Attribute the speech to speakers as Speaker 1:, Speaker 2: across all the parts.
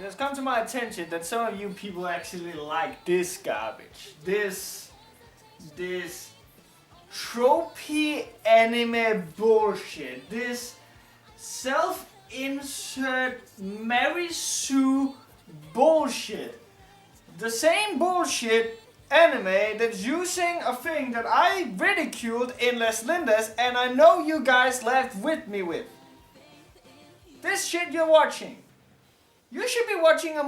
Speaker 1: has come to my attention that some of you people actually like this garbage. This tropey anime bullshit. This self-insert Mary Sue bullshit. The same bullshit anime that's using a thing that I ridiculed in Les Lindas and I know you guys laughed with me with. This shit you're watching. You should be watching a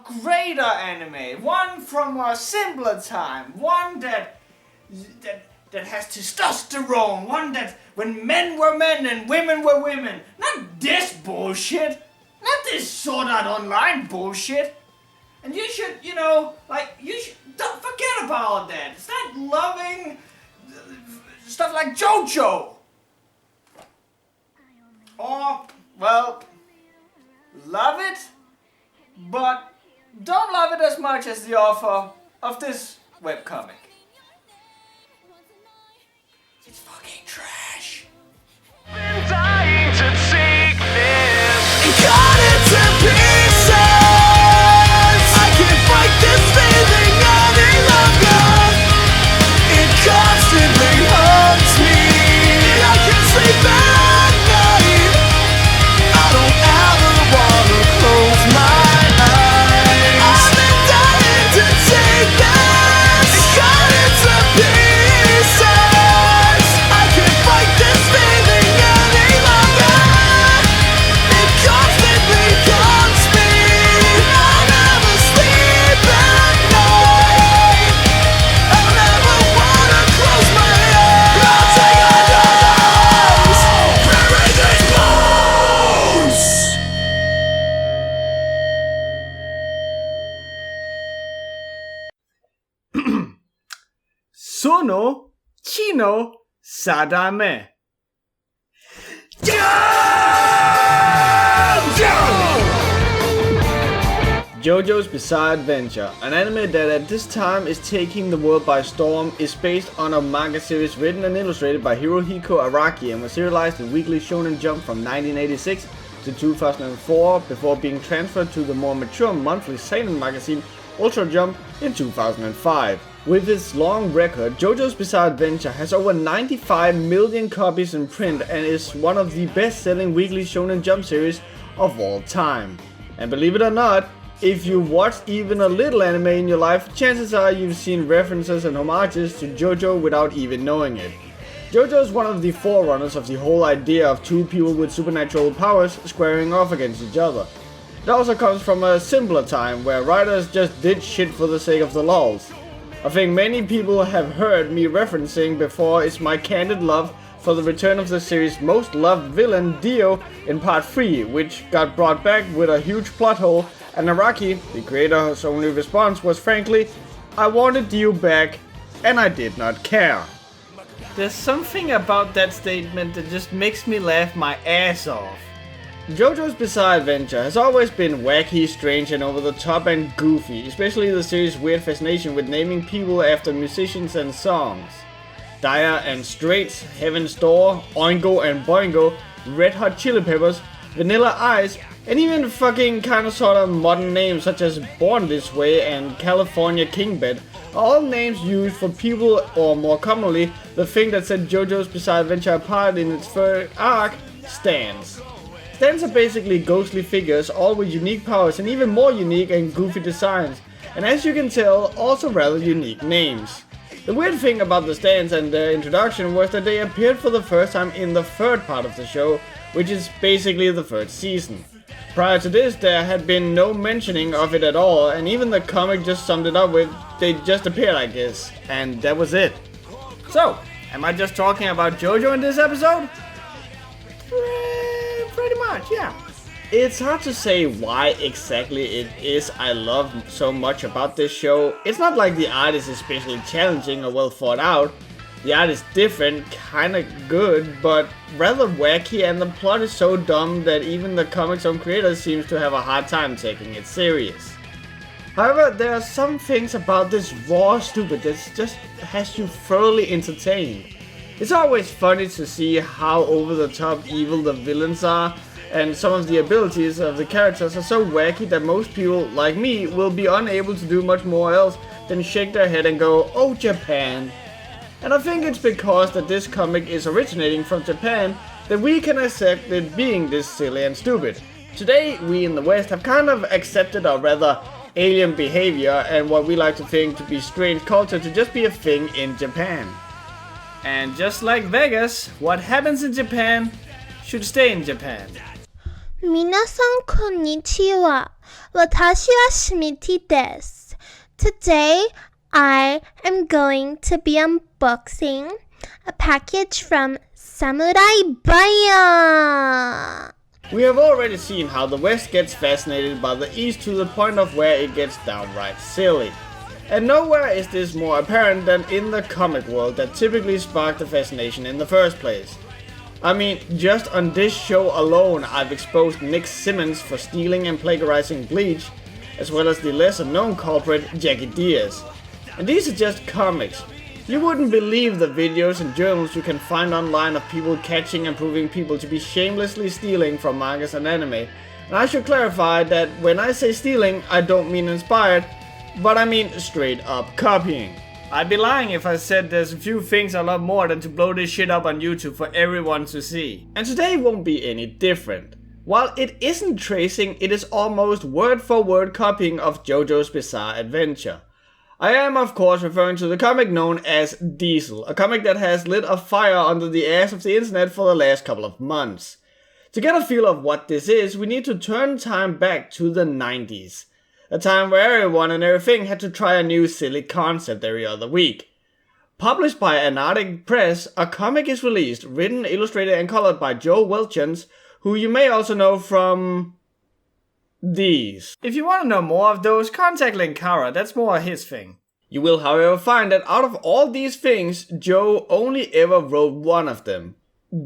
Speaker 1: greater anime. One from a simpler time. One that has testosterone. One that when men were men and women were women. Not this bullshit. Not this Sword Art Online bullshit. And you should, don't forget about that. Start loving stuff like JoJo. Or, well, love it, but don't love it as much as the author of this webcomic. It's fucking trash.
Speaker 2: Been dying to take this
Speaker 3: and cut it to pieces. I can't fight this feeling any longer. It constantly haunts me. I can't sleep at night. I don't ever wanna close my eyes. I've been dying to take this and cut it to pieces. I can't fight this feeling any longer. It constantly haunts me. I never sleep at night. I never wanna close my eyes. I'll take a dose. Everything's loose.
Speaker 1: その地の定め JoJo's Bizarre Adventure, an anime that at this time is taking the world by storm, is based on a manga series written and illustrated by Hirohiko Araki and was serialized in Weekly Shonen Jump from 1986 to 2004 before being transferred to the more mature monthly seinen magazine Ultra Jump in 2005. With its long record, JoJo's Bizarre Adventure has over 95 million copies in print and is one of the best-selling Weekly Shonen Jump series of all time. And believe it or not, if you've watched even a little anime in your life, chances are you've seen references and homages to JoJo without even knowing it. JoJo is one of the forerunners of the whole idea of two people with supernatural powers squaring off against each other. It also comes from a simpler time where writers just did shit for the sake of the lols. A thing many people have heard me referencing before is my candid love for the return of the series' most loved villain, Dio, in part 3, which got brought back with a huge plot hole, and Araki, the creator's only response was frankly, I wanted Dio back, and I did not care. There's something about that statement that just makes me laugh my ass off. JoJo's Bizarre Adventure has always been wacky, strange and over the top and goofy, especially the series' weird fascination with naming people after musicians and songs. Dire and Straits, Heaven's Door, Oingo and Boingo, Red Hot Chili Peppers, Vanilla Ice, and even fucking kinda sorta modern names such as Born This Way and California Kingbed are all names used for people, or more commonly, the thing that set JoJo's Bizarre Adventure apart in its third arc, stands. Stands are basically ghostly figures, all with unique powers and even more unique and goofy designs, and as you can tell, also rather unique names. The weird thing about the stands and their introduction was that they appeared for the first time in the third part of the show, which is basically the third season. Prior to this, there had been no mentioning of it at all, and even the comic just summed it up with, they just appeared I guess, and that was it. So, am I just talking about JoJo in this episode? Pretty much, yeah. It's hard to say why exactly it is I love so much about this show. It's not like the art is especially challenging or well thought out. The art is different, kinda good, but rather wacky, and the plot is so dumb that even the comic's own creator seems to have a hard time taking it serious. However, there are some things about this raw stupid that just has you thoroughly entertained. It's always funny to see how over the top evil the villains are, and some of the abilities of the characters are so wacky that most people, like me, will be unable to do much more else than shake their head and go, "Oh, Japan." And I think it's because that this comic is originating from Japan that we can accept it being this silly and stupid. Today, we in the West have kind of accepted our rather alien behavior and what we like to think to be strange culture to just be a thing in Japan. And just like Vegas, what happens in Japan should stay in Japan.
Speaker 4: 皆さんこんにちは。私はシミティです。Today, I am going to be unboxing a package from Samurai Baya.
Speaker 1: We have already seen how the West gets fascinated by the East to the point of where it gets downright silly. And nowhere is this more apparent than in the comic world that typically sparked the fascination in the first place. I mean, just on this show alone, I've exposed Nick Simmons for stealing and plagiarizing Bleach, as well as the lesser known culprit Jackie Diaz. And these are just comics. You wouldn't believe the videos and journals you can find online of people catching and proving people to be shamelessly stealing from mangas and anime. And I should clarify that when I say stealing, I don't mean inspired, but I mean straight up copying. I'd be lying if I said there's a few things I love more than to blow this shit up on YouTube for everyone to see. And today won't be any different. While it isn't tracing, it is almost word for word copying of JoJo's Bizarre Adventure. I am of course referring to the comic known as Diesel, a comic that has lit a fire under the ass of the internet for the last couple of months. To get a feel of what this is, we need to turn time back to the 90s. A time where everyone and everything had to try a new silly concept every other week. Published by Achromatic Press, a comic is released, written, illustrated and colored by Joe Welchens, who you may also know from these. If you want to know more of those, contact Linkara, that's more his thing. You will however find that out of all these things, Joe only ever wrote one of them,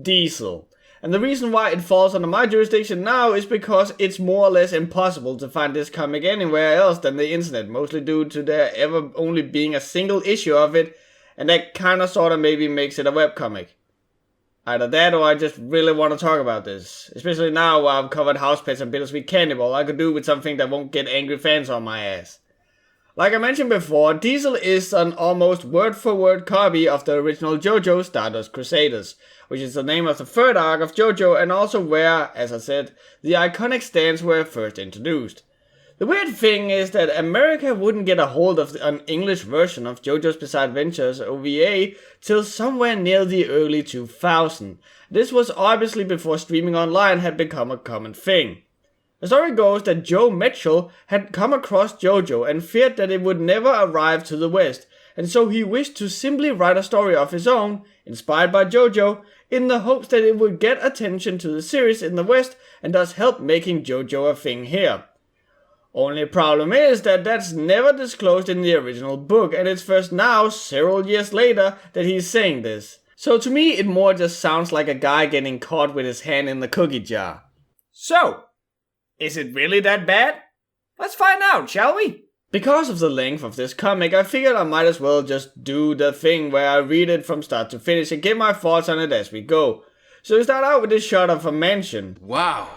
Speaker 1: Diesel. And the reason why it falls under my jurisdiction now is because it's more or less impossible to find this comic anywhere else than the internet, mostly due to there ever only being a single issue of it, and that kinda sorta maybe makes it a webcomic. Either that or I just really want to talk about this, especially now while I've covered House Pets and Bittersweet Cannibal. I could do with something that won't get angry fans on my ass. Like I mentioned before, Diesel is an almost word-for-word copy of the original JoJo Stardust Crusaders, which is the name of the third arc of JoJo and also where, as I said, the iconic stands were first introduced. The weird thing is that America wouldn't get a hold of an English version of JoJo's Bizarre Adventures OVA till somewhere near the early 2000s. This was obviously before streaming online had become a common thing. The story goes that Joe Mitchell had come across JoJo and feared that it would never arrive to the West, and so he wished to simply write a story of his own, inspired by JoJo, in the hopes that it would get attention to the series in the West and thus help making JoJo a thing here. Only problem is that that's never disclosed in the original book, and it's first now, several years later, that he's saying this. So to me, it more just sounds like a guy getting caught with his hand in the cookie jar. So, is it really that bad? Let's find out, shall we? Because of the length of this comic, I figured I might as well just do the thing where I read it from start to finish and give my thoughts on it as we go. So we start out with this shot of a mansion.
Speaker 5: Wow,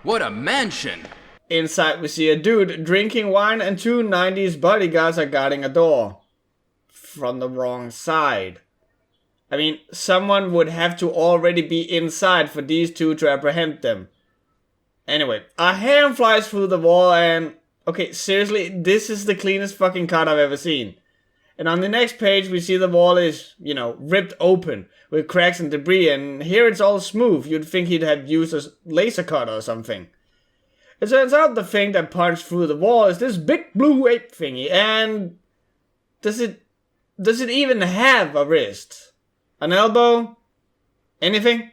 Speaker 5: what a mansion!
Speaker 1: Inside we see a dude drinking wine and two 90s bodyguards are guarding a door. From the wrong side. I mean, someone would have to already be inside for these two to apprehend them. Anyway, a hand flies through the wall and... okay, seriously, this is the cleanest fucking cut I've ever seen. And on the next page we see the wall is, ripped open with cracks and debris, and here it's all smooth. You'd think he'd have used a laser cutter or something. It turns out the thing that punched through the wall is this big blue ape thingy, and... Does it even have a wrist? An elbow? Anything?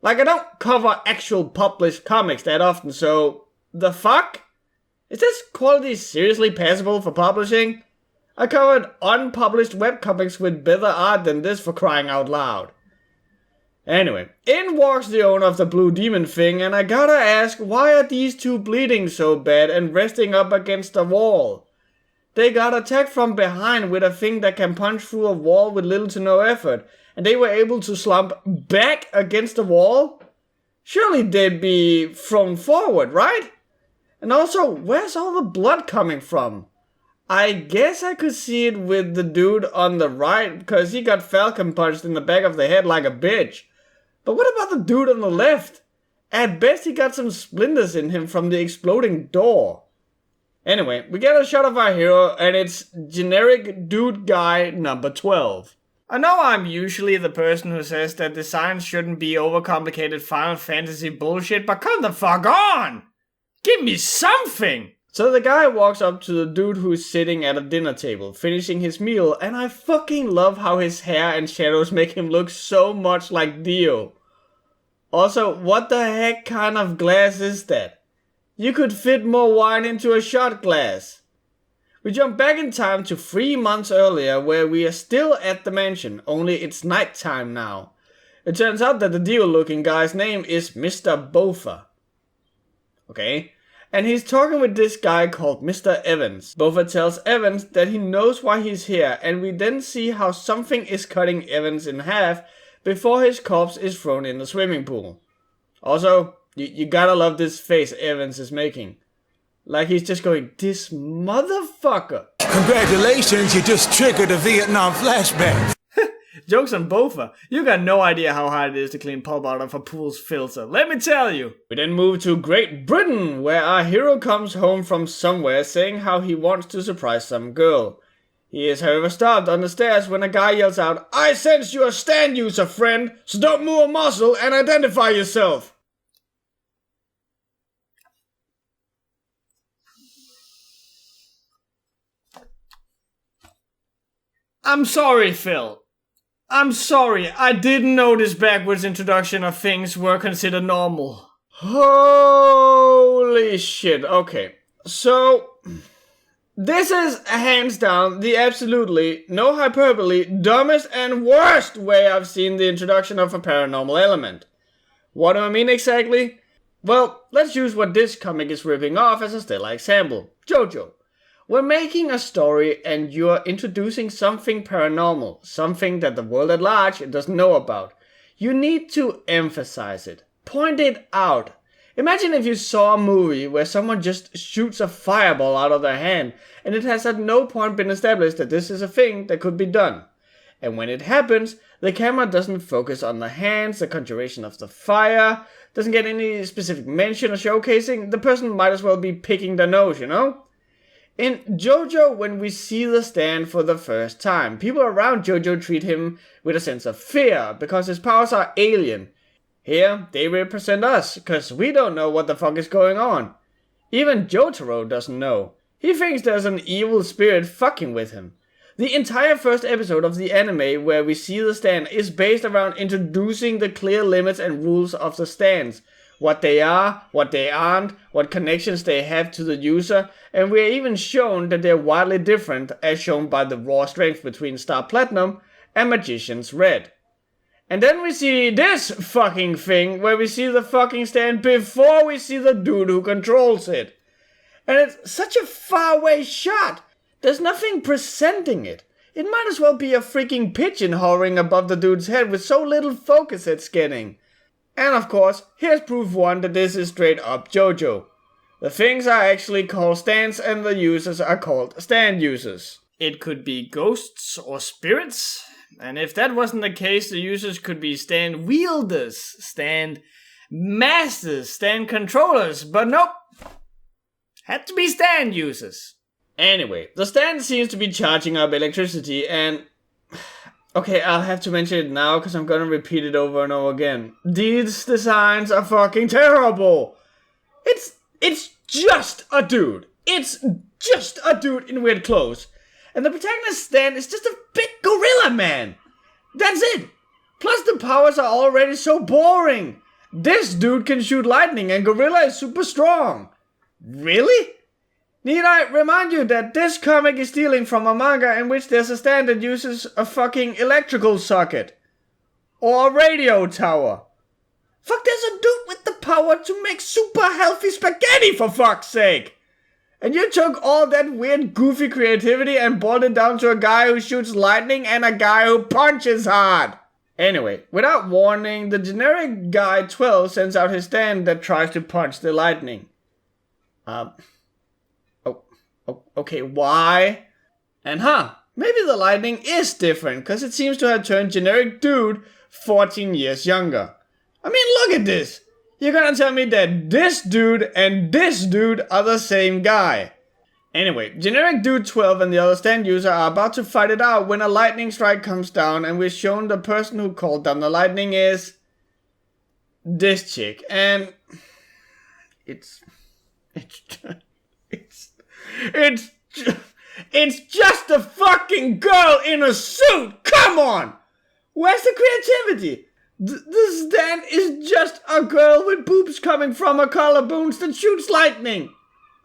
Speaker 1: Like, I don't cover actual published comics that often, so... the fuck? Is this quality seriously passable for publishing? I covered unpublished webcomics with better art than this, for crying out loud. Anyway, in walks the owner of the blue demon thing, and I gotta ask, why are these two bleeding so bad and resting up against the wall? They got attacked from behind with a thing that can punch through a wall with little to no effort, and they were able to slump back against the wall? Surely they'd be thrown forward, right? And also, where's all the blood coming from? I guess I could see it with the dude on the right, because he got falcon punched in the back of the head like a bitch. But what about the dude on the left? At best he got some splinters in him from the exploding door. Anyway, we get a shot of our hero, and it's generic dude guy number 12. I know I'm usually the person who says that designs shouldn't be overcomplicated Final Fantasy bullshit, but come the fuck on! Give me something! So the guy walks up to the dude who's sitting at a dinner table, finishing his meal, and I fucking love how his hair and shadows make him look so much like Dio. Also, what the heck kind of glass is that? You could fit more wine into a shot glass. We jump back in time to 3 months earlier, where we are still at the mansion, only it's nighttime now. It turns out that the Dio-looking guy's name is Mr. Bofa. Okay, and he's talking with this guy called Mr. Evans. Bofa tells Evans that he knows why he's here, and we then see how something is cutting Evans in half before his corpse is thrown in the swimming pool. Also, you gotta love this face Evans is making. Like he's just going, this motherfucker.
Speaker 3: Congratulations, you just triggered a Vietnam flashback.
Speaker 1: Jokes on Bofa. You got no idea how hard it is to clean pulp out of a pool's filter. Let me tell you. We then move to Great Britain, where our hero comes home from somewhere saying how he wants to surprise some girl. He is however stopped on the stairs when a guy yells out, I sense you're a stand user, friend, so don't move a muscle and identify yourself. I'm sorry, Phil. I'm sorry, I didn't know this backwards introduction of things were considered normal. Holy shit, okay. So, this is hands down the absolutely, no hyperbole, dumbest and worst way I've seen the introduction of a paranormal element. What do I mean exactly? Well, let's use what this comic is ripping off as a stellar example. JoJo. We're making a story and you're introducing something paranormal, something that the world at large doesn't know about. You need to emphasize it. Point it out. Imagine if you saw a movie where someone just shoots a fireball out of their hand and it has at no point been established that this is a thing that could be done. And when it happens, the camera doesn't focus on the hands, the conjuration of the fire, doesn't get any specific mention or showcasing. The person might as well be picking their nose, you know? In JoJo, when we see the stand for the first time, people around JoJo treat him with a sense of fear because his powers are alien. Here, they represent us, because we don't know what the fuck is going on. Even Jotaro doesn't know. He thinks there's an evil spirit fucking with him. The entire first episode of the anime where we see the stand is based around introducing the clear limits and rules of the stands. What they are, what they aren't, what connections they have to the user, and we are even shown that they're wildly different, as shown by the raw strength between Star Platinum and Magician's Red. And then we see this fucking thing, where we see the fucking stand before we see the dude who controls it. And it's such a far away shot, there's nothing presenting it. It might as well be a freaking pigeon hovering above the dude's head with so little focus it's getting. And of course, here's proof one that this is straight up JoJo. The things are actually called stands and the users are called stand users. It could be ghosts or spirits, and if that wasn't the case, the users could be stand wielders, stand masters, stand controllers, but nope. Had to be stand users. Anyway, the stand seems to be charging up electricity and... Okay, I'll have to mention it now because I'm gonna repeat it over and over again. These designs are fucking terrible! It's just a dude. It's just a dude in weird clothes. And the protagonist's stand is just a big gorilla man. That's it. Plus the powers are already so boring. This dude can shoot lightning and gorilla is super strong. Really? Need I remind you that this comic is stealing from a manga in which there's a stand that uses a fucking electrical socket? Or a radio tower? Fuck, there's a dude with the power to make super healthy spaghetti, for fuck's sake! And you took all that weird goofy creativity and boiled it down to a guy who shoots lightning and a guy who punches hard! Anyway, without warning, the generic guy 12 sends out his stand that tries to punch the lightning. Okay, why? And maybe the lightning is different, because it seems to have turned generic dude 14 years younger. I mean, look at this! You're gonna tell me that this dude and this dude are the same guy. Anyway, generic dude 12 and the other stand user are about to fight it out when a lightning strike comes down, and we're shown the person who called down the lightning is this chick, and it's just a fucking girl in a suit. Come on, where's the creativity? The stand is just a girl with boobs coming from her collarbones that shoots lightning.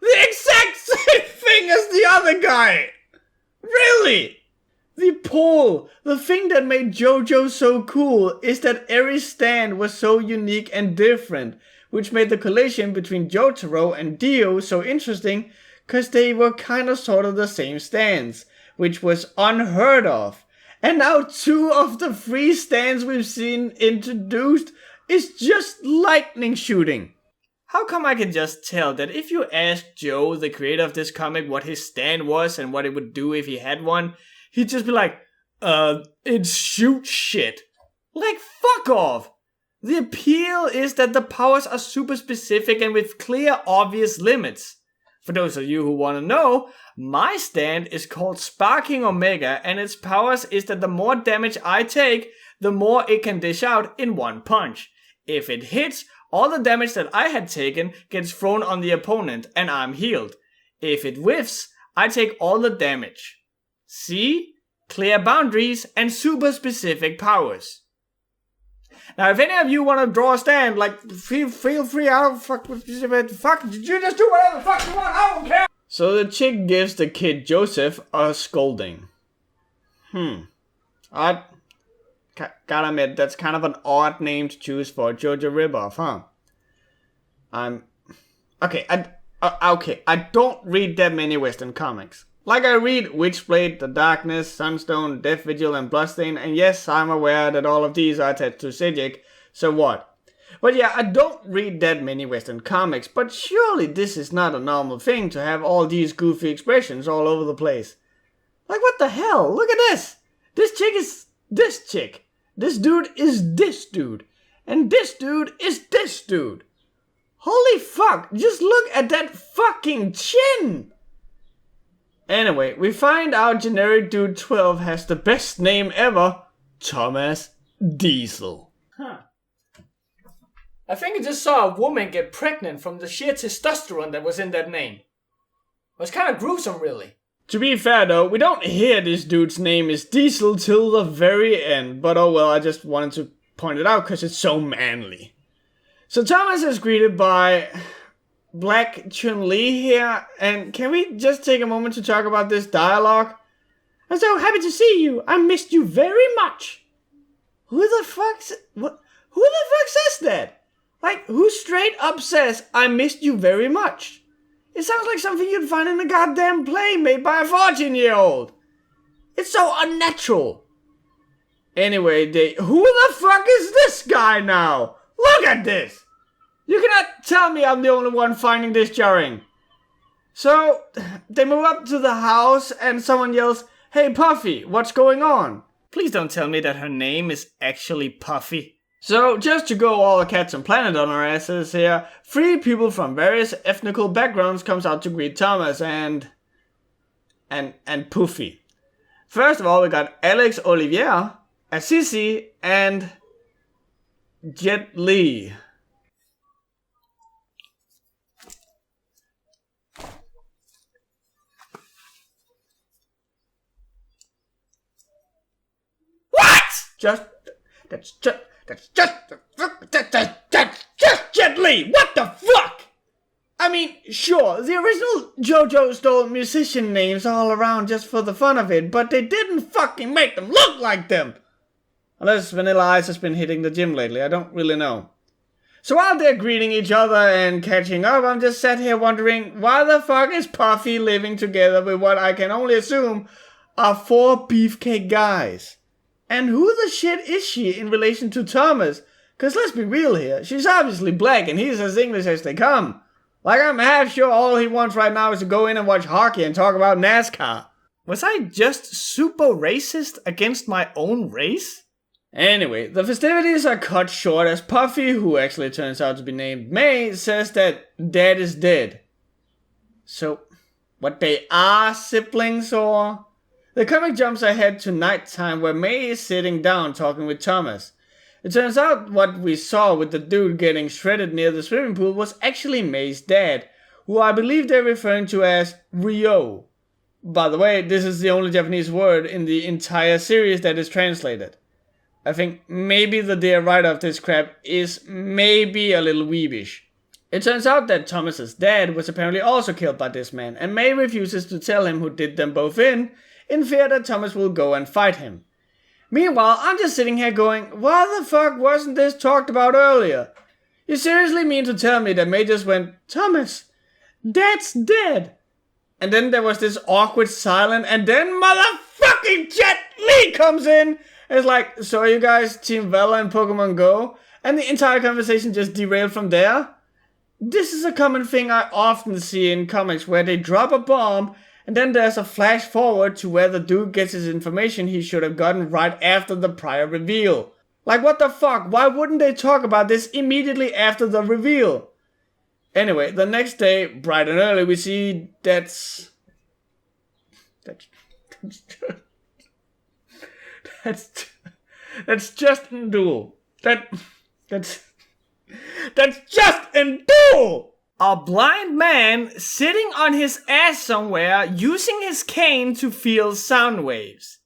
Speaker 1: The exact same thing as the other guy! Really? The pull, the thing that made JoJo so cool, is that every stand was so unique and different, which made the collision between Jotaro and Dio so interesting, cause they were kinda sorta the same stands, which was unheard of. And now 2 of the 3 stands we've seen introduced is just lightning shooting. How come I can just tell that if you asked Joe, the creator of this comic, what his stand was and what it would do if he had one, he'd just be like, it shoots shit. Like, fuck off! The appeal is that the powers are super specific and with clear, obvious limits. For those of you who want to know, my stand is called Sparking Omega, and its powers is that the more damage I take, the more it can dish out in one punch. If it hits, all the damage that I had taken gets thrown on the opponent and I'm healed. If it whiffs, I take all the damage. See? Clear boundaries and super specific powers. Now if any of you want to draw a stand, like, feel free, I don't fuck, you just do whatever the fuck you want, I don't care! So the chick gives the kid Joseph a scolding. Gotta admit, that's kind of an odd name to choose for a JoJo ripoff, huh? I don't read that many Western comics. Like I read Witchblade, The Darkness, Sunstone, Death Vigil, and Bloodstain, and yes, I'm aware that all of these are attached to Sejic, so what? But yeah, I don't read that many Western comics, but surely this is not a normal thing to have all these goofy expressions all over the place. Like, what the hell? Look at this! This chick is this chick. This dude is this dude. And this dude is this dude. Holy fuck, just look at that fucking chin! Anyway, we find out generic dude 12 has the best name ever, Thomas Diesel. I think I just saw a woman get pregnant from the sheer testosterone that was in that name. It was kind of gruesome, really. To be fair though, we don't hear this dude's name is Diesel till the very end, but oh well, I just wanted to point it out because it's so manly. So Thomas is greeted by Black Chun-Li here, and can we just take a moment to talk about this dialogue? I'm so happy to see you, I missed you very much. Who the fuck says that? Like, who straight up says, I missed you very much? It sounds like something you'd find in a goddamn play made by a 14-year-old. It's so unnatural. Anyway, who the fuck is this guy now? Look at this! You cannot tell me I'm the only one finding this jarring. So, they move up to the house and someone yells, "Hey Puffy, what's going on?" Please don't tell me that her name is actually Puffy. So, just to go all cats and planet on our asses here, 3 people from various ethnical backgrounds comes out to greet Thomas and Puffy. First of all, we got Alex Olivier, Assisi, and Jet Li. What? That's just Jet Li! What the fuck? I mean, sure, the original JoJo stole musician names all around just for the fun of it, but they didn't fucking make them look like them! Unless Vanilla Ice has been hitting the gym lately, I don't really know. So while they're greeting each other and catching up, I'm just sat here wondering, why the fuck is Puffy living together with what I can only assume are 4 beefcake guys? And who the shit is she in relation to Thomas? Cause let's be real here, she's obviously black and he's as English as they come. Like I'm half sure all he wants right now is to go in and watch hockey and talk about NASCAR. Was I just super racist against my own race? Anyway, the festivities are cut short as Puffy, who actually turns out to be named May, says that Dad is dead. So, what they are siblings or? The comic jumps ahead to nighttime where May is sitting down talking with Thomas. It turns out what we saw with the dude getting shredded near the swimming pool was actually May's dad, who I believe they're referring to as Ryo. By the way, this is the only Japanese word in the entire series that is translated. I think maybe the dear writer of this crap is maybe a little weebish. It turns out that Thomas's dad was apparently also killed by this man, and May refuses to tell him who did them both in fear that Thomas will go and fight him. Meanwhile, I'm just sitting here going, why the fuck wasn't this talked about earlier? You seriously mean to tell me that May just went, Thomas, Dad's dead? And then there was this awkward silence, and then motherfucking Jet Li comes in. And it's like, so are you guys Team Vela in Pokemon Go? And the entire conversation just derailed from there. This is a common thing I often see in comics where they drop a bomb, and then there's a flash forward to where the dude gets his information he should have gotten right after the prior reveal. Like what the fuck, why wouldn't they talk about this immediately after the reveal? Anyway, the next day, bright and early, we see that's Justin Duel. That's Justin Duel! A blind man sitting on his ass somewhere using his cane to feel sound waves.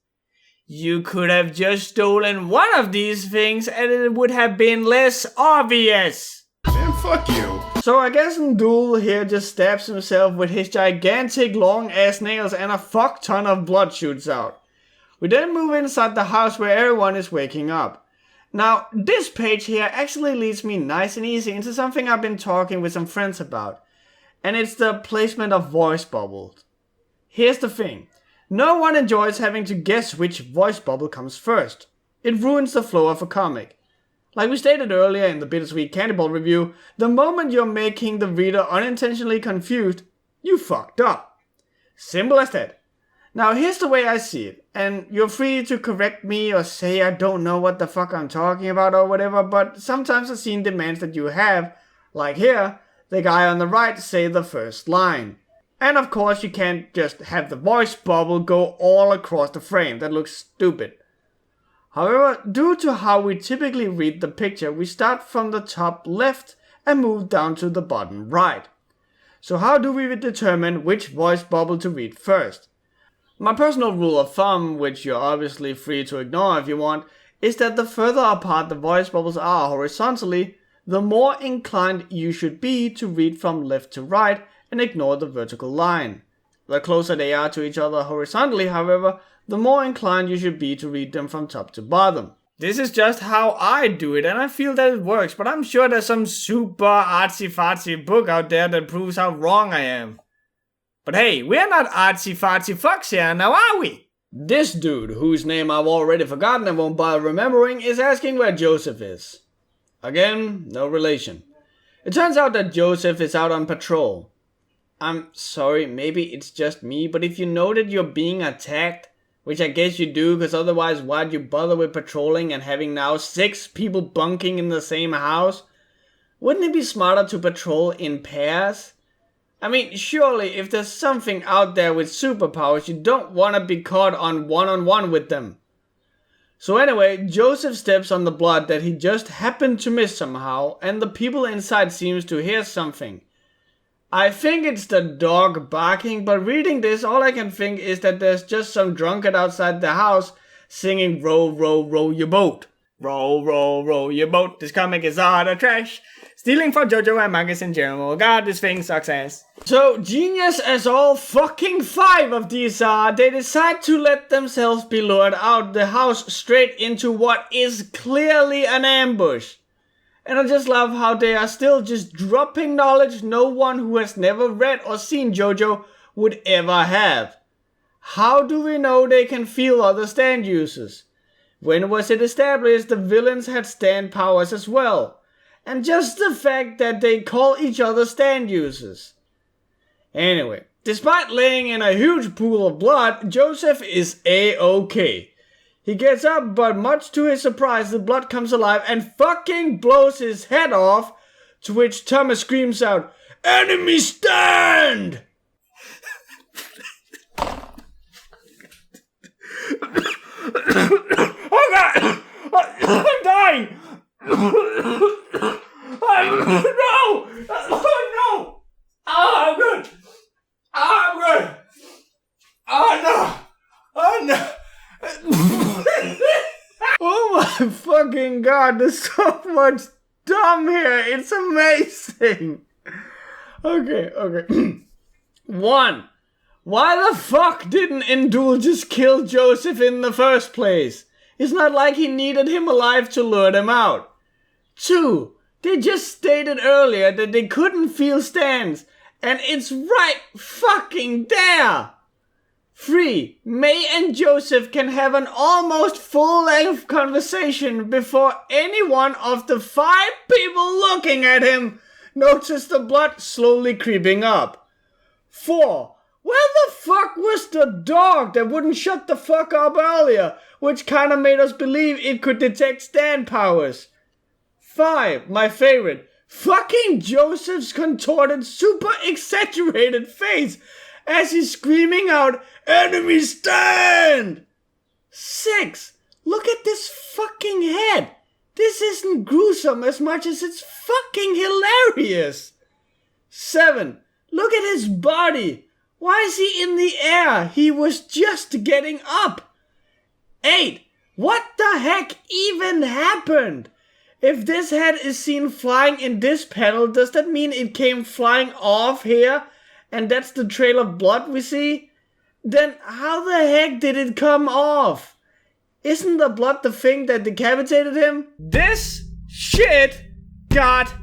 Speaker 1: You could have just stolen one of these things and it would have been less obvious.
Speaker 6: Man, fuck you.
Speaker 1: So I guess Ndul here just stabs himself with his gigantic long ass nails and a fuck ton of blood shoots out. We then move inside the house where everyone is waking up. Now, this page here actually leads me nice and easy into something I've been talking with some friends about. And it's the placement of voice bubbles. Here's the thing. No one enjoys having to guess which voice bubble comes first. It ruins the flow of a comic. Like we stated earlier in the Bittersweet Candy Ball review, the moment you're making the reader unintentionally confused, you fucked up. Simple as that. Now here's the way I see it, and you're free to correct me or say I don't know what the fuck I'm talking about or whatever, but sometimes a scene demands that you have, like here, the guy on the right say the first line. And of course you can't just have the voice bubble go all across the frame, that looks stupid. However, due to how we typically read the picture, we start from the top left and move down to the bottom right. So how do we determine which voice bubble to read first? My personal rule of thumb, which you're obviously free to ignore if you want, is that the further apart the voice bubbles are horizontally, the more inclined you should be to read from left to right and ignore the vertical line. The closer they are to each other horizontally, however, the more inclined you should be to read them from top to bottom. This is just how I do it, and I feel that it works, but I'm sure there's some super artsy-fartsy book out there that proves how wrong I am. But hey, we're not artsy-fartsy fucks here, now are we? This dude, whose name I've already forgotten and won't bother remembering, is asking where Joseph is. Again, no relation. It turns out that Joseph is out on patrol. I'm sorry, maybe it's just me, but if you know that you're being attacked, which I guess you do, because otherwise why'd you bother with patrolling and having now 6 people bunking in the same house? Wouldn't it be smarter to patrol in pairs? I mean, surely if there's something out there with superpowers, you don't want to be caught on one-on-one with them. So anyway, Joseph steps on the blood that he just happened to miss somehow, and the people inside seems to hear something. I think it's the dog barking, but reading this, all I can think is that there's just some drunkard outside the house singing row, row, row your boat. Row, row, row your boat. This comic is utter trash. Stealing from JoJo and mangas in general. God, this thing sucks ass. So, genius as all fucking 5 of these are, they decide to let themselves be lured out the house straight into what is clearly an ambush. And I just love how they are still just dropping knowledge no one who has never read or seen JoJo would ever have. How do we know they can feel other stand uses? When was it established the villains had stand powers as well? And just the fact that they call each other stand users. Anyway, despite laying in a huge pool of blood, Joseph is A-OK. He gets up, but much to his surprise, the blood comes alive and fucking blows his head off, to which Thomas screams out, "Enemy stand!" Oh god! I'm dying! No! Oh no! Oh, I'm good! Oh, I'm good! Oh no! Oh no! Oh my fucking god, there's so much dumb here. It's amazing. Okay. 1. Why the fuck didn't Indul just kill Joseph in the first place? It's not like he needed him alive to lure them out. 2. They just stated earlier that they couldn't feel stands, and it's right fucking there. 3. May and Joseph can have an almost full-length conversation before any one of the 5 people looking at him notice the blood slowly creeping up. 4. Where the fuck was the dog that wouldn't shut the fuck up earlier, which kinda made us believe it could detect stand powers? 5. My favorite. Fucking Joseph's contorted, super exaggerated face as he's screaming out, "Enemy stand!" 6. Look at this fucking head. This isn't gruesome as much as it's fucking hilarious. 7. Look at his body. Why is he in the air? He was just getting up. 8. What the heck even happened? If this head is seen flying in this panel, does that mean it came flying off here? And that's the trail of blood we see? Then how the heck did it come off? Isn't the blood the thing that decapitated him? This shit got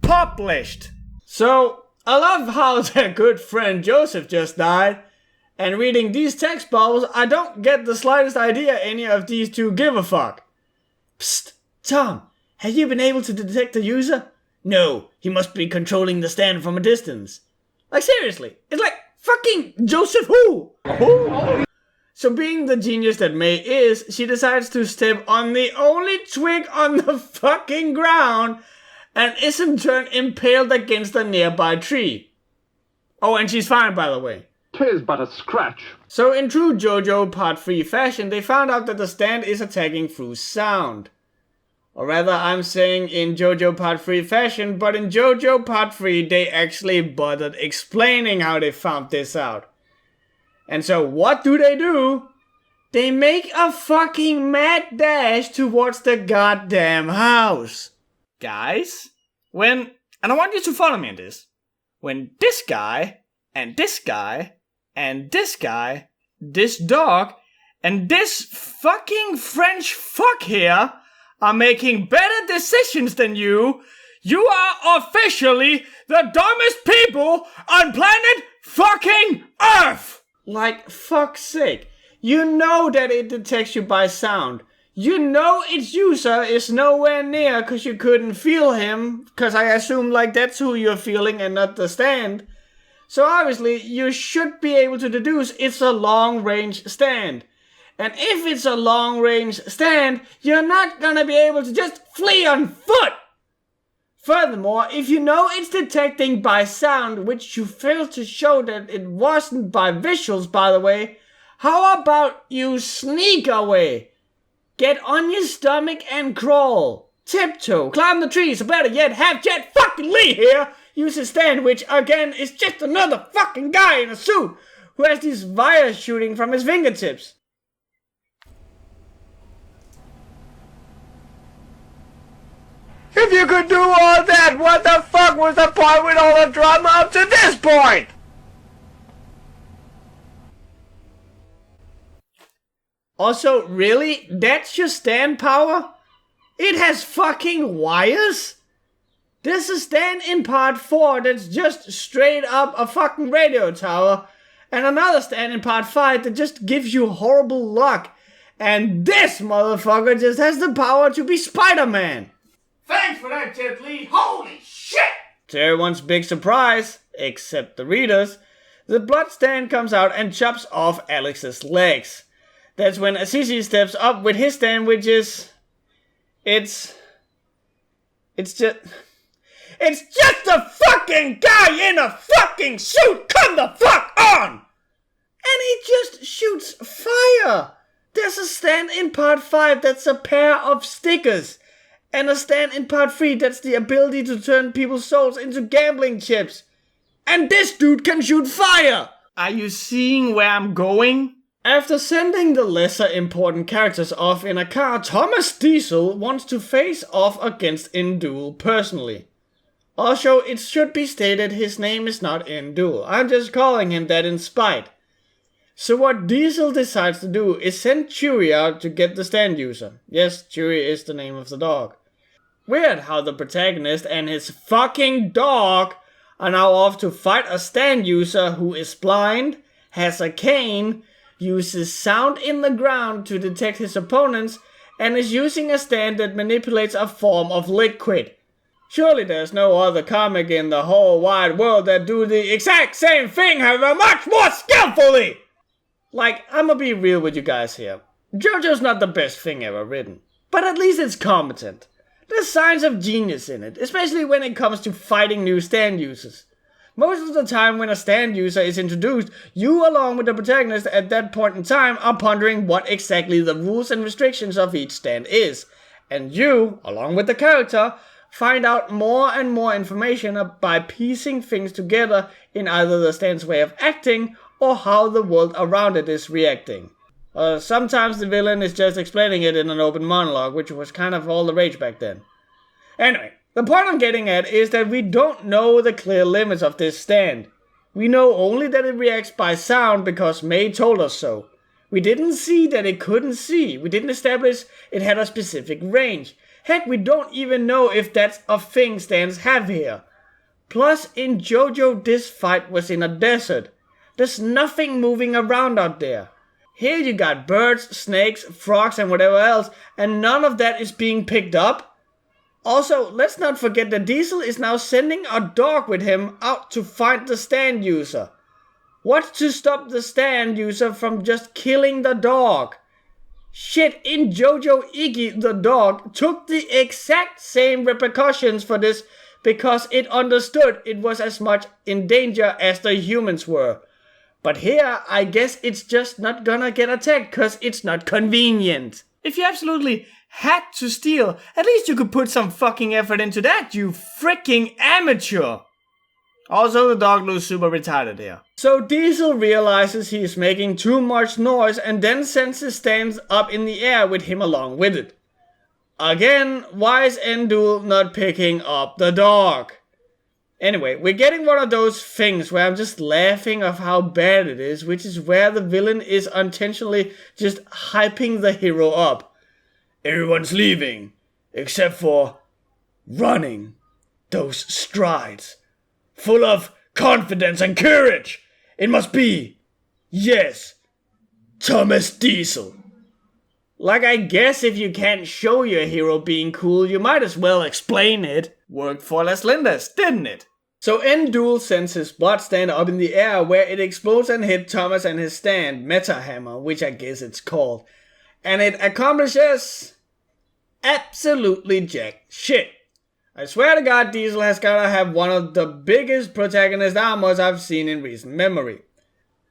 Speaker 1: published. So, I love how their good friend Joseph just died. And reading these text bubbles, I don't get the slightest idea any of these two give a fuck. Psst, Tom, have you been able to detect the user? No, he must be controlling the stand from a distance. Like seriously, it's like fucking Joseph Who? So being the genius that May is, she decides to step on the only twig on the fucking ground and is in turn impaled against a nearby tree. Oh, and she's fine, by the way.
Speaker 6: 'Tis but a scratch.
Speaker 1: So in true JoJo Part 3 fashion, they found out that the stand is attacking through sound. Or rather, I'm saying in JoJo Part 3 fashion, but in JoJo Part 3 they actually bothered explaining how they found this out. And so what do? They make a fucking mad dash towards the goddamn house. Guys, and I want you to follow me in this, when this guy, and this guy, and this guy, this dog, and this fucking French fuck here are making better decisions than you are officially the dumbest people on planet fucking Earth! Like, fuck's sake, you know that it detects you by sound. You know its user is nowhere near because you couldn't feel him, because I assume like that's who you're feeling and not the stand. So obviously you should be able to deduce it's a long-range stand. And if it's a long-range stand, you're not gonna be able to just flee on foot! Furthermore, if you know it's detecting by sound, which you failed to show that it wasn't by visuals by the way, how about you sneak away? Get on your stomach and crawl. Tiptoe, climb the trees, or better yet, have Jet fucking Lee here use his stand, which again is just another fucking guy in a suit who has these wires shooting from his fingertips. If you could do all that, what the fuck was the point with all the drama up to this point? Also, really? That's your stand power? It has fucking wires? There's a stand in part 4 that's just straight up a fucking radio tower, and another stand in part 5 that just gives you horrible luck, And this motherfucker just has the power to be Spider-Man. Thanks for that, Jet Li. Holy shit! To everyone's big surprise, except the readers, the bloodstand comes out and chops off Alex's legs. That's when Assisi steps up with his stand, which is... It's just a fucking guy in a fucking suit! Come the fuck on! And he just shoots fire! There's a stand in part 5 that's a pair of stickers. And a stand in part 3 that's the ability to turn people's souls into gambling chips. And this dude can shoot fire! Are you seeing where I'm going? After sending the lesser important characters off in a car, Thomas Diesel wants to face off against Indul personally. Also, it should be stated his name is not Indul. I'm just calling him that in spite. So what Diesel decides to do is send Chewie out to get the stand user. Yes, Chewie is the name of the dog. Weird how the protagonist and his fucking dog are now off to fight a stand user who is blind, has a cane, uses sound in the ground to detect his opponents, and is using a stand that manipulates a form of liquid. Surely there's no other comic in the whole wide world that do the exact same thing, however much more skillfully! Like, I'ma be real with you guys here. JoJo's not the best thing ever written, but at least it's competent. There's signs of genius in it, especially when it comes to fighting new stand users. Most of the time when a stand user is introduced, you along with the protagonist at that point in time are pondering what exactly the rules and restrictions of each stand is. And you, along with the character, find out more and more information by piecing things together in either the stand's way of acting or how the world around it is reacting. Sometimes the villain is just explaining it in an open monologue, which was kind of all the rage back then. Anyway, the point I'm getting at is that we don't know the clear limits of this stand. We know only that it reacts by sound because May told us so. We didn't see that it couldn't see. We didn't establish it had a specific range. Heck, we don't even know if that's a thing stands have here. Plus, in JoJo, this fight was in a desert. There's nothing moving around out there. Here you got birds, snakes, frogs and whatever else, and none of that is being picked up. Also, let's not forget that Diesel is now sending a dog with him out to find the stand user. What's to stop the stand user from just killing the dog? Shit, in JoJo, Iggy the dog took the exact same repercussions for this because it understood it was as much in danger as the humans were. But here, I guess it's just not gonna get attacked cause it's not convenient. If you absolutely had to steal, at least you could put some fucking effort into that, you freaking amateur! Also, the dog looks super retarded here. So Diesel realizes he is making too much noise and then sends his stands up in the air with him along with it. Again, why is Endul not picking up the dog? Anyway, we're getting one of those things where I'm just laughing of how bad it is, which is where the villain is unintentionally just hyping the hero up. Everyone's leaving, except for running those strides, full of confidence and courage. It must be, yes, Thomas Diesel. Like, I guess if you can't show your hero being cool, you might as well explain it. Worked for Las Lindas, didn't it? So Endul sends his blood stand up in the air where it explodes and hits Thomas and his stand, Meta Hammer, which I guess it's called. And it accomplishes absolutely jack shit. I swear to God, Diesel has gotta have one of the biggest protagonist armors I've seen in recent memory.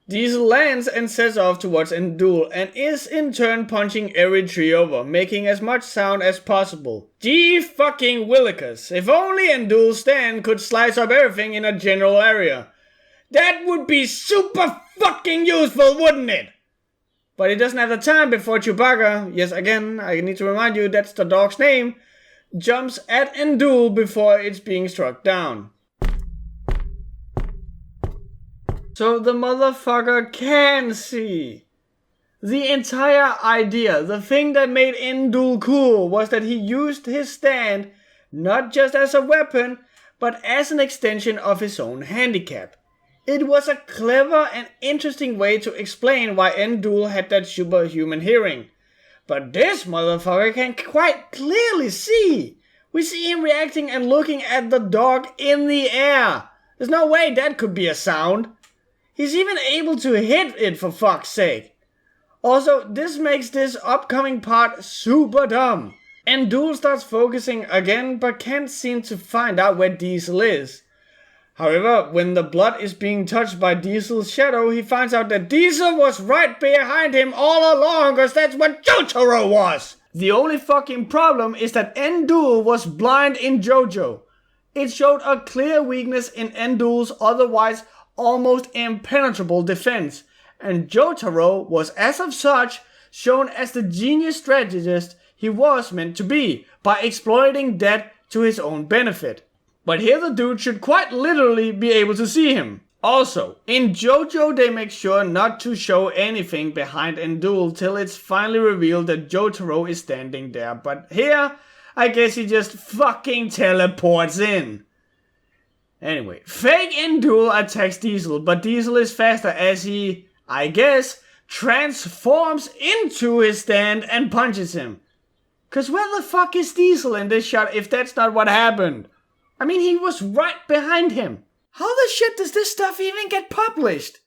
Speaker 1: Diesel lands and sets off towards Endul and is in turn punching every tree over, making as much sound as possible. Gee fucking willikers, if only Endul's stand could slice up everything in a general area. That would be super fucking useful, wouldn't it? But it doesn't have the time before Chewbacca, yes again, I need to remind you that's the dog's name, jumps at Endul before it's being struck down. So the motherfucker can see. The entire idea, the thing that made Endul cool, was that he used his stand not just as a weapon, but as an extension of his own handicap. It was a clever and interesting way to explain why Endul had that superhuman hearing. But this motherfucker can quite clearly see. We see him reacting and looking at the dog in the air. There's no way that could be a sound. He's even able to hit it, for fuck's sake. Also, this makes this upcoming part super dumb. And Duel starts focusing again, but can't seem to find out where Diesel is. However, when the blood is being touched by Diesel's shadow, he finds out that Diesel was right behind him all along, cause that's what Jotaro was! The only fucking problem is that Endul was blind in JoJo. It showed a clear weakness in Endul's otherwise almost impenetrable defense, and Jotaro was as of such shown as the genius strategist he was meant to be, by exploiting that to his own benefit. But here the dude should quite literally be able to see him. Also, in JoJo they make sure not to show anything behind Endul till it's finally revealed that Jotaro is standing there, but here, I guess he just fucking teleports in. Anyway, fake Endul attacks Diesel, but Diesel is faster as he, I guess, transforms into his stand and punches him. Cause where the fuck is Diesel in this shot if that's not what happened? I mean, he was right behind him. How the shit does this stuff even get published?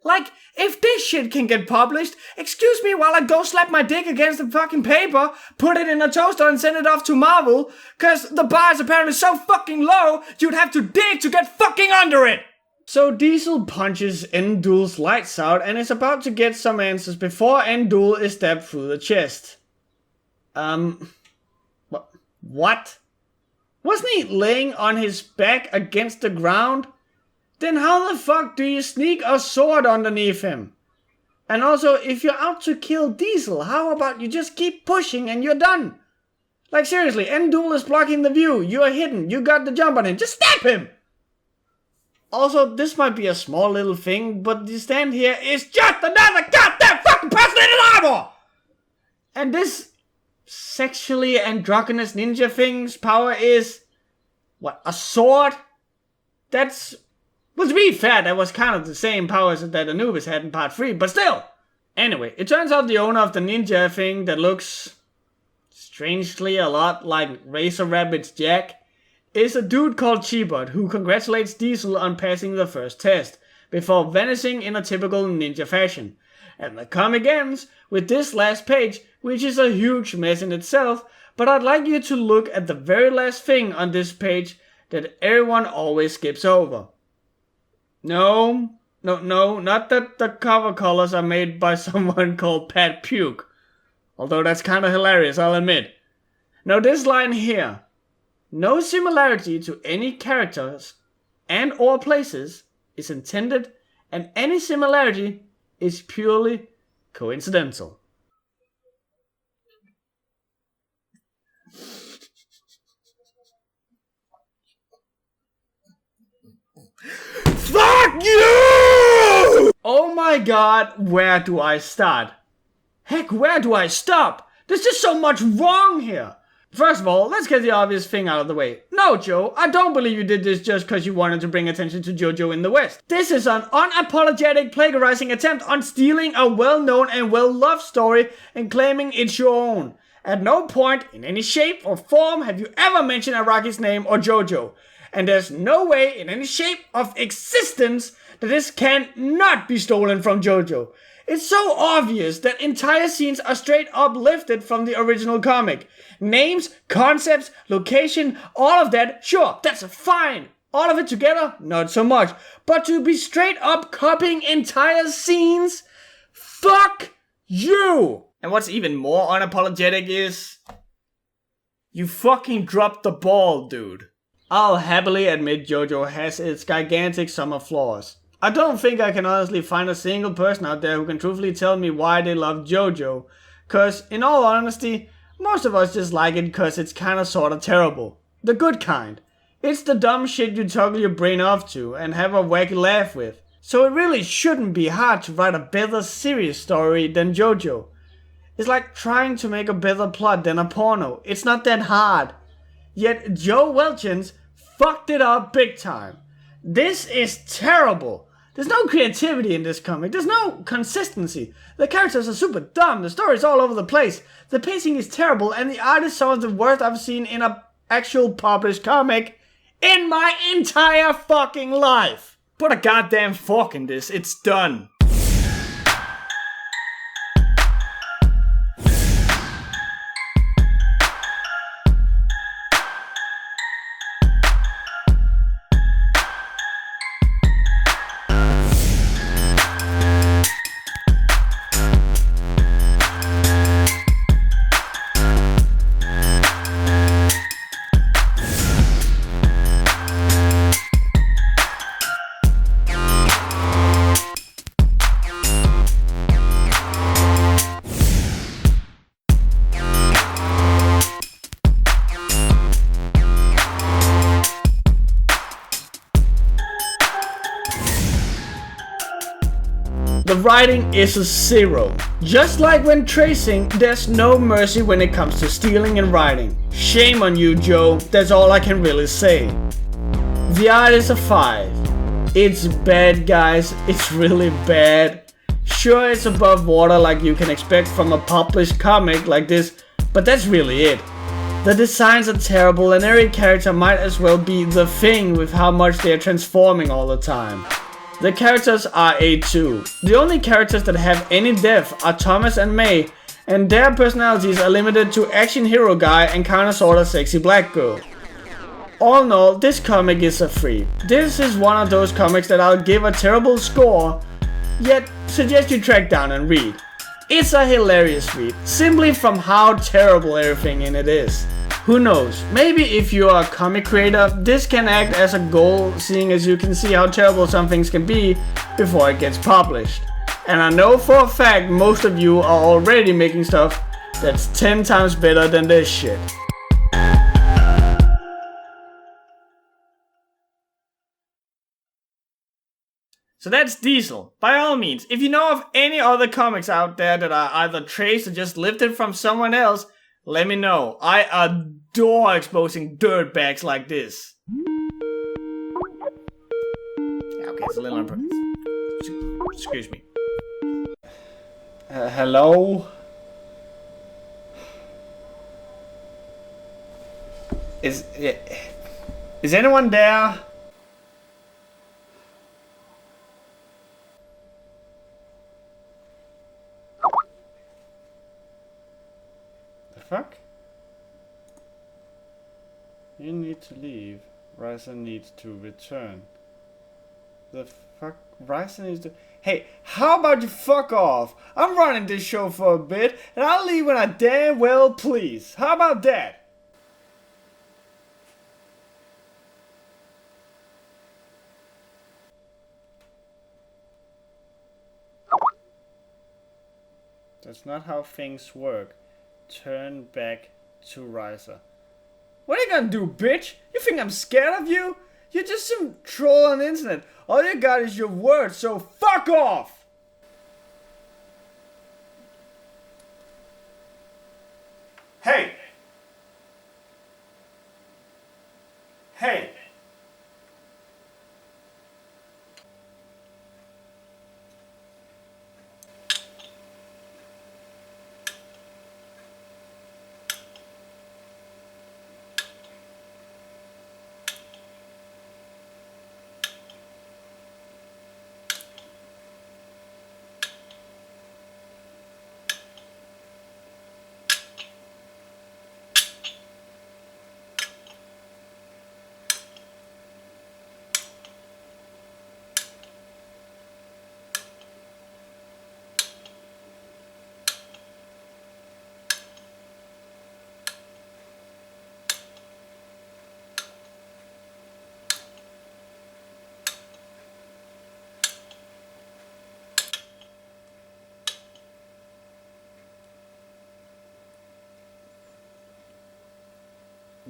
Speaker 1: Like, if this shit can get published, excuse me while I go slap my dick against the fucking paper, put it in a toaster and send it off to Marvel, cause the bar is apparently so fucking low, you'd have to dig to get fucking under it! So Diesel punches Endul's lights out and is about to get some answers before Endul is stabbed through the chest. What? Wasn't he laying on his back against the ground? Then how the fuck do you sneak a sword underneath him? And also, if you're out to kill Diesel, how about you just keep pushing and you're done? Like seriously, Endul is blocking the view, you're hidden, you got the jump on him, just stab him! Also, this might be a small little thing, but the stand here is just another goddamn fucking person in armor! And this sexually androgynous ninja thing's power is, what, a sword? That's, well, to be fair, that was kind of the same powers that Anubis had in part 3, but still! Anyway, it turns out the owner of the ninja thing that looks strangely a lot like Razor Rabbit's Jack is a dude called Chibot who congratulates Diesel on passing the first test, before vanishing in a typical ninja fashion. And the comic ends with this last page, which is a huge mess in itself, but I'd like you to look at the very last thing on this page that everyone always skips over. No, not that the cover colors are made by someone called Pat Puke. Although that's kinda hilarious, I'll admit. No, this line here. No similarity to any characters and or places is intended, and any similarity is purely coincidental. Fuck you! Oh my god, where do I start? Heck, where do I stop? There's just so much wrong here. First of all, let's get the obvious thing out of the way. No, Joe, I don't believe you did this just because you wanted to bring attention to JoJo in the West. This is an unapologetic plagiarizing attempt on stealing a well-known and well-loved story and claiming it's your own. At no point, in any shape or form, have you ever mentioned Araki's name or JoJo. And there's no way in any shape of existence that this can not be stolen from JoJo. It's so obvious that entire scenes are straight up lifted from the original comic. Names, concepts, location, all of that, sure, that's fine. All of it together, not so much. But to be straight up copying entire scenes? Fuck you! And what's even more unapologetic is, you fucking dropped the ball, dude. I'll happily admit JoJo has its gigantic summer flaws. I don't think I can honestly find a single person out there who can truthfully tell me why they love JoJo. Cause, in all honesty, most of us just like it cause it's kinda sorta terrible. The good kind. It's the dumb shit you toggle your brain off to and have a wacky laugh with. So it really shouldn't be hard to write a better serious story than JoJo. It's like trying to make a better plot than a porno. It's not that hard. Yet Joe Welchins fucked it up big time. This is terrible. There's no creativity in this comic. There's no consistency. The characters are super dumb. The story's all over the place. The pacing is terrible, and the art is some of the worst I've seen in an actual published comic in my entire fucking life. Put a goddamn fork in this. It's done. The writing is a 0. Just like when tracing, there's no mercy when it comes to stealing and writing. Shame on you, Joe, that's all I can really say. The art is a 5. It's bad, guys, it's really bad. Sure, it's above water like you can expect from a published comic like this, but that's really it. The designs are terrible and every character might as well be The Thing with how much they are transforming all the time. The characters are A2. The only characters that have any depth are Thomas and May, and their personalities are limited to action hero guy and kinda sorta sexy black girl. All in all, this comic is a 3. This is one of those comics that I'll give a terrible score, yet suggest you track down and read. It's a hilarious read, simply from how terrible everything in it is. Who knows, maybe if you are a comic creator, this can act as a goal, seeing as you can see how terrible some things can be before it gets published. And I know for a fact most of you are already making stuff that's 10 times better than this shit. So that's Diesel. By all means, if you know of any other comics out there that are either traced or just lifted from someone else, let me know. I adore exposing dirtbags like this. Yeah, okay, it's a little excuse me. Hello? Is anyone there? Fuck? You need to leave. Ryza needs to return. The fuck? Ryza needs to... Hey, how about you fuck off? I'm running this show for a bit, and I'll leave when I damn well please. How about that? That's not how things work. Turn back to Ryza. What are you gonna do, bitch? You think I'm scared of you? You're just some troll on the internet. All you got is your word, so fuck off! Hey! Hey!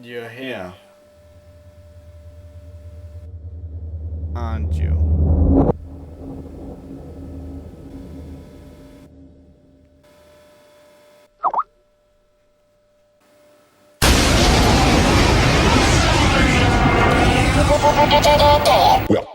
Speaker 1: You're here, aren't you?
Speaker 3: Well.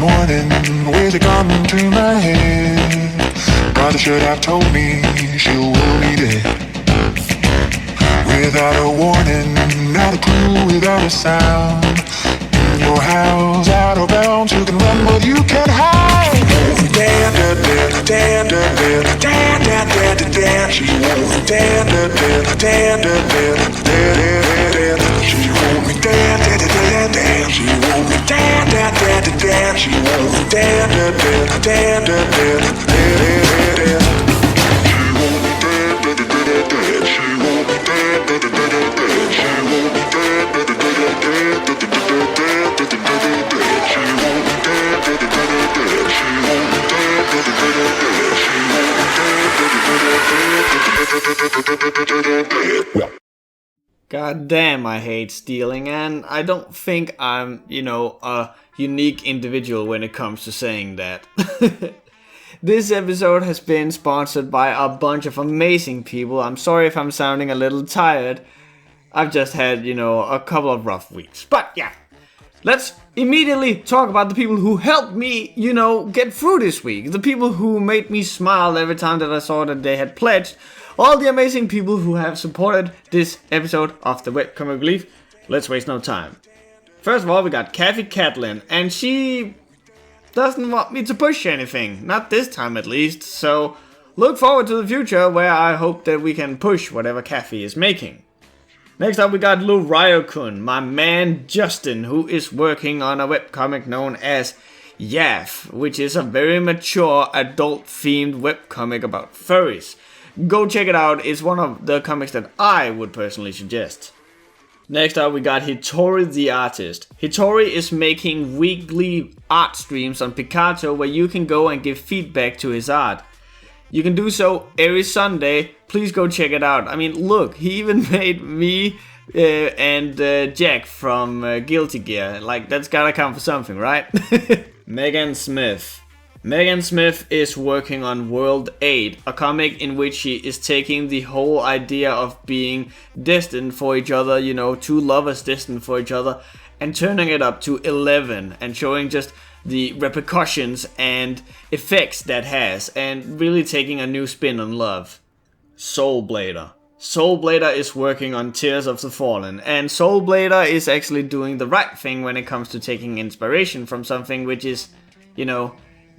Speaker 3: morning, where's it come to my head? Brother should have told me she will be dead. Without a warning, not a clue, without a sound. In your house, out of bounds, you can run but you can't hide. Dan, dan, dan, dan, dan, dan, dan, dan, dan, dan. She won't dan, dan, dan, dan, dan, dan, dan, dan. She won't be dan, dan, dan, dan, dan. She won't be dan, dan, dan, dan, dan. She won't be dan, dan, dan, dan, dan, dan, dan. She won't be dan, dan, dan, dan, dan. She won't be dan, dan, dan, dan, dan. She won't be dan, dan, dan, dan, dan, dan, dan, dan, dan, dan. She won't be dan, dan, dan, dan, dan. She won't be dan, dan, dan, dan. She won't be dan, dan, dan, dan. She won't be
Speaker 1: God damn, I hate stealing, and I don't think I'm, a unique individual when it comes to saying that. This episode has been sponsored by a bunch of amazing people. I'm sorry if I'm sounding a little tired. I've just had, a couple of rough weeks. But yeah, let's immediately talk about the people who helped me, get through this week. The people who made me smile every time that I saw that they had pledged. All the amazing people who have supported this episode of the Webcomic Relief. Let's waste no time. First of all, we got Catlin, and she doesn't want me to push anything. Not this time at least. So look forward to the future where I hope that we can push whatever Kathy is making. Next up we got Luraiokun, my man Justin, who is working on a webcomic known as Yaff, which is a very mature adult-themed webcomic about furries. Go check it out, it's one of the comics that I would personally suggest. Next up we got Hitori the artist. Hitori is making weekly art streams on Picasso where you can go and give feedback to his art. You can do so every Sunday. Please go check it out. I mean, look, he even made me and Jack from Guilty Gear. Like, that's gotta count for something, right? Megan Smith. Megan Smith is working on World 8, a comic in which she is taking the whole idea of being destined for each other, two lovers destined for each other, and turning it up to 11 and showing just the repercussions and effects that has, and really taking a new spin on love. Soulblader. Soulblader is working on Tears of the Fallen, and Soulblader is actually doing the right thing when it comes to taking inspiration from something which is,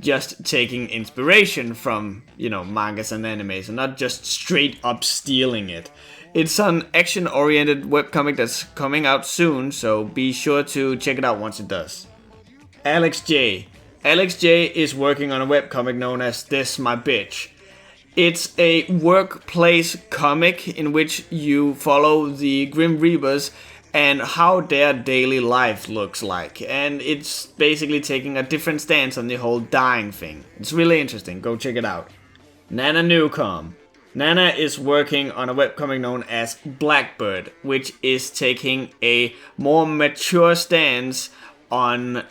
Speaker 1: just taking inspiration from, mangas and animes, and not just straight up stealing it. It's an action-oriented webcomic that's coming out soon, so be sure to check it out once it does. Alex J. Alex J is working on a webcomic known as This My Bitch. It's a workplace comic in which you follow the Grim Reapers and how their daily life looks like. And it's basically taking a different stance on the whole dying thing. It's really interesting, go check it out. Nana Newcomb. Nana is working on a webcomic known as Blackbird, which is taking a more mature stance on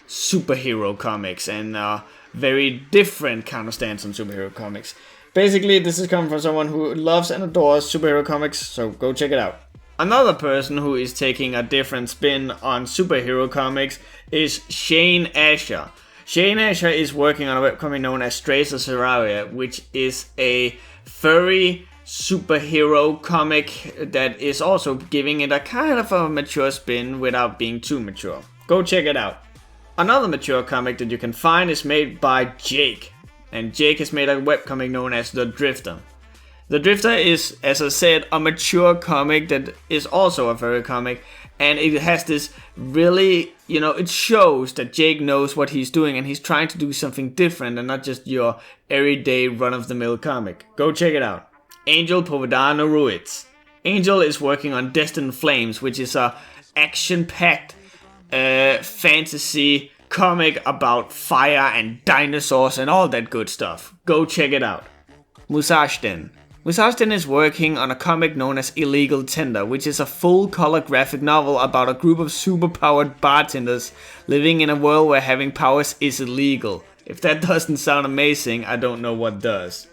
Speaker 1: superhero comics and a very different kind of stance on superhero comics. Basically, this is coming from someone who loves and adores superhero comics, so go check it out. Another person who is taking a different spin on superhero comics is Shane Asher. Shane Asher is working on a webcomic known as Strays of Sararia, which is a furry superhero comic that is also giving it a kind of a mature spin without being too mature. Go check it out. Another mature comic that you can find is made by Jake, and Jake has made a webcomic known as The Drifter. The Drifter is, as I said, a mature comic that is also a furry comic, and it has this really, it shows that Jake knows what he's doing and he's trying to do something different and not just your everyday run-of-the-mill comic. Go check it out. Angel Povedano Ruiz. Angel is working on Destined Flames, which is a action-packed fantasy comic about fire and dinosaurs and all that good stuff. Go check it out. Musashden. Musashden is working on a comic known as Illegal Tender, which is a full-color graphic novel about a group of super-powered bartenders living in a world where having powers is illegal. If that doesn't sound amazing, I don't know what does.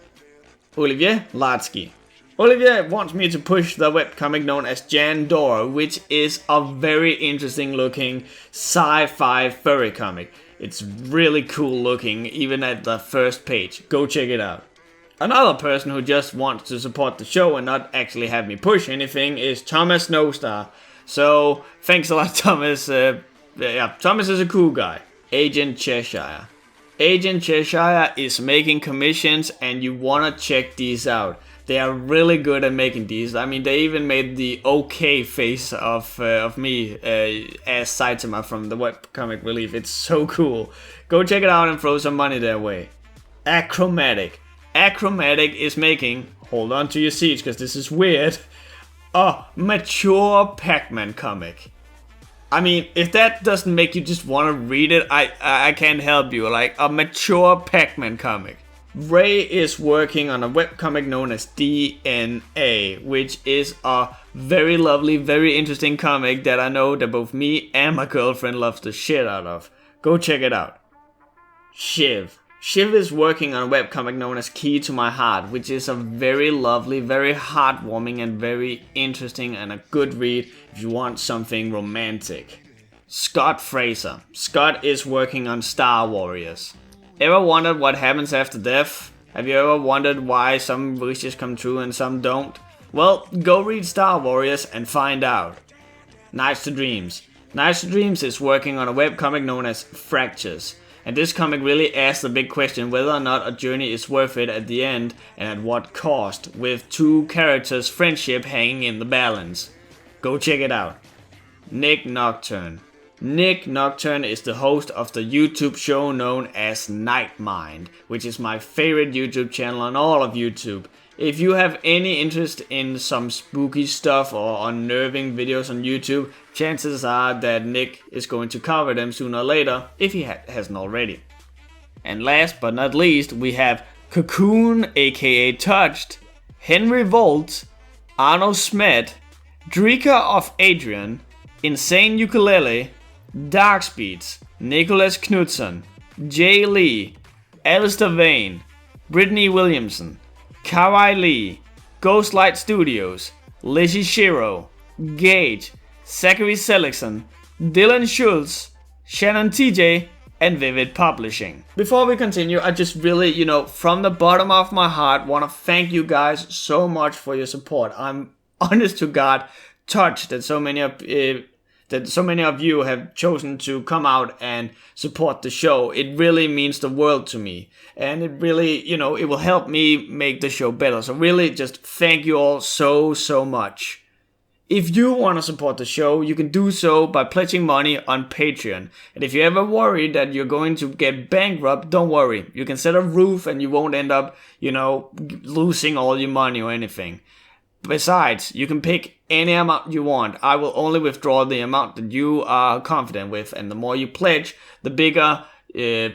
Speaker 1: Olivier Lardsky. Olivier wants me to push the webcomic known as Jandor, which is a very interesting looking sci-fi furry comic. It's really cool looking, even at the first page. Go check it out. Another person who just wants to support the show and not actually have me push anything is Thomas Snowstar. So, thanks a lot, Thomas. Thomas is a cool guy. Agent Cheshire. Agent Cheshire is making commissions, and you wanna check these out. They are really good at making these. I mean, they even made the okay face of me as Saitama from the webcomic relief. It's so cool. Go check it out and throw some money their way. Achromatic. Achromatic is making, hold on to your seats because this is weird, a mature Pac Man comic. I mean, if that doesn't make you just want to read it, I can't help you. Like, a mature Pac Man comic. Ray is working on a webcomic known as DNA, which is a very lovely, very interesting comic that I know that both me and my girlfriend loves the shit out of. Go check it out. Shiv. Shiv is working on a webcomic known as Key to My Heart, which is a very lovely, very heartwarming and very interesting and a good read if you want something romantic. Scott Fraser. Scott is working on Star Warriors. Ever wondered what happens after death? Have you ever wondered why some wishes come true and some don't? Well, go read Star Warriors and find out. Nights to Dreams. Nights to Dreams is working on a webcomic known as Fractures. And this comic really asks the big question whether or not a journey is worth it at the end and at what cost, with two characters' friendship hanging in the balance. Go check it out. Nick Nocturne. Nick Nocturne is the host of the YouTube show known as Nightmind, which is my favorite YouTube channel on all of YouTube. If you have any interest in some spooky stuff or unnerving videos on YouTube, chances are that Nick is going to cover them sooner or later, if he hasn't already. And last but not least, we have Cocoon aka Touched, Henry Volt, Arno Smet, Drika of Adrian, Insane Ukulele, Darkspeeds, Nicholas Knudsen, Jay Lee, Alistair Vane, Brittany Williamson, Kawai Lee, Ghostlight Studios, Lizzie Shiro, Gage, Zachary Seligson, Dylan Schultz, Shannon TJ, and Vivid Publishing. Before we continue, I just really, from the bottom of my heart, want to thank you guys so much for your support. I'm honest to God touched that so many of you have chosen to come out and support the show. It really means the world to me. And it really, it will help me make the show better. So really just thank you all so much. If you want to support the show, you can do so by pledging money on Patreon. And if you ever worry that you're going to get bankrupt, don't worry. You can set a roof and you won't end up, losing all your money or anything. Besides, you can pick any amount you want. I will only withdraw the amount that you are confident with, and the more you pledge, the bigger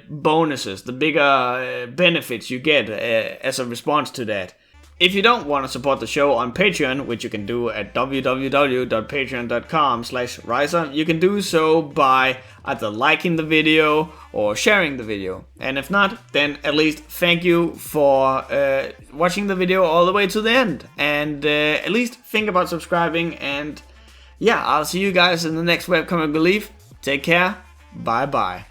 Speaker 1: bonuses, the bigger benefits you get as a response to that. If you don't want to support the show on Patreon, which you can do at www.patreon.com/Riser, you can do so by either liking the video or sharing the video. And if not, then at least thank you for watching the video all the way to the end. And at least think about subscribing. And yeah, I'll see you guys in the next webcomic relief. Take care. Bye bye.